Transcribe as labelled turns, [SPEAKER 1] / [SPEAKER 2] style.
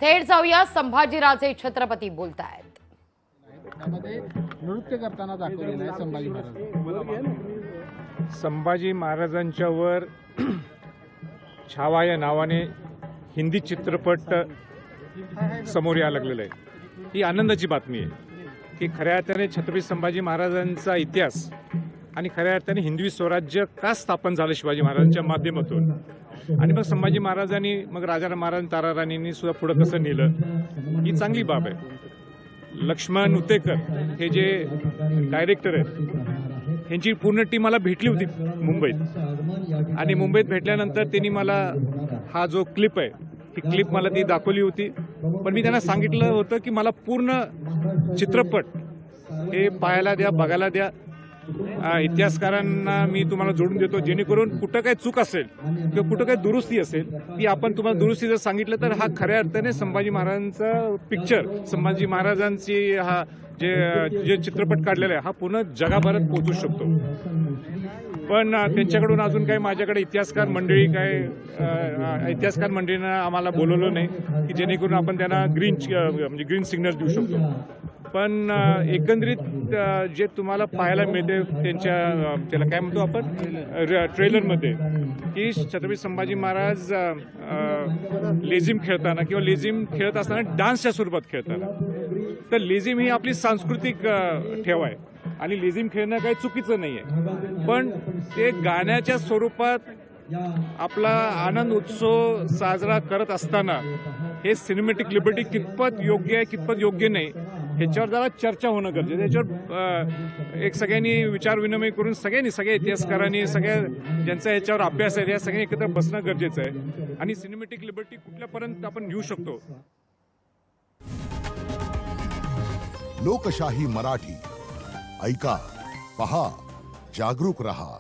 [SPEAKER 1] थेट जाऊया, संभाजीराजे छत्रपती बोलतायत.
[SPEAKER 2] त्यामध्ये नृत्य करताना दाखवलेलं आहे संभाजी महाराज.
[SPEAKER 3] संभाजी महाराजांच्या वर छावा या नावाने हिंदी चित्रपट समोर यायला लागलेला आहे. ही आनंदाची बातमी आहे की खऱ्या अर्थाने छत्रपती संभाजी महाराजांचा इतिहास आणि खऱ्या अर्थाने हिंदवी स्वराज्य का स्थापन झालं शिवाजी महाराजांच्या माध्यमातून, आणि मग संभाजी महाराजांनी मग राजा महाराज ताराराणींनी सुद्धा पुढं कसं नेलं, ही चांगली बाब आहे. लक्ष्मण उतेकर हे जे डायरेक्टर आहेत ह्यांची पूर्ण टीम मला भेटली होती मुंबईत, आणि मुंबईत भेटल्यानंतर त्यांनी मला हा जो क्लिप आहे ही क्लिप मला ती दाखवली होती. पण मी त्यांना सांगितलं होतं की मला पूर्ण चित्रपट हे पाहायला द्या, बघायला द्या. इतिहासकारांना मी तुम्हाला जोडून देतो, जेणेकरून कुठं काही चूक असेल किंवा कुठं काही दुरुस्ती असेल ती आपण तुम्हाला दुरुस्ती जर सांगितलं तर हा खऱ्या अर्थाने संभाजी महाराजांचा पिक्चर, संभाजी महाराजांची हा जे चित्रपट काढलेला आहे हा पूर्ण जगाभरात पोहोचू शकतो. पण त्यांच्याकडून अजून काही माझ्याकडे इतिहासकार मंडळीनं आम्हाला बोलवलं नाही की जेणेकरून आपण त्यांना ग्रीन सिग्नल देऊ शकतो. पण एकंदरीत जे तुम्हाला पाहायला मिळते त्याला काय म्हणतो आपण ट्रेलरमध्ये, की छत्रपती संभाजी महाराज लेझिम खेळताना किंवा लेझिम खेळत असताना डान्सच्या स्वरूपात खेळताना, तर लेझिम ही आपली सांस्कृतिक ठेव आहे आणि लेझिम खेळणं काही चुकीचं नाही आहे. पण ते गाण्याच्या स्वरूपात आपला आनंद उत्सव साजरा करत असताना हे सिनेमॅटिक लिबर्टी कितपत योग्य आहे कितपत योग्य नाही ह्याच्यावर जरा चर्चा होणं गरजेचं. याच्यावर एक सगळ्यांनी विचार विनिमय करून सगळ्या इतिहासकारांनी, सगळ्या ज्यांचा ह्याच्यावर अभ्यास आहे या सगळ्यांनी एकत्र बसणं गरजेचं आहे. आणि सिनेमॅटिक लिबर्टी कुठल्यापर्यंत आपण घेऊ शकतो.
[SPEAKER 4] लोकशाही मराठी ऐका, पहा, जागरूक रहा.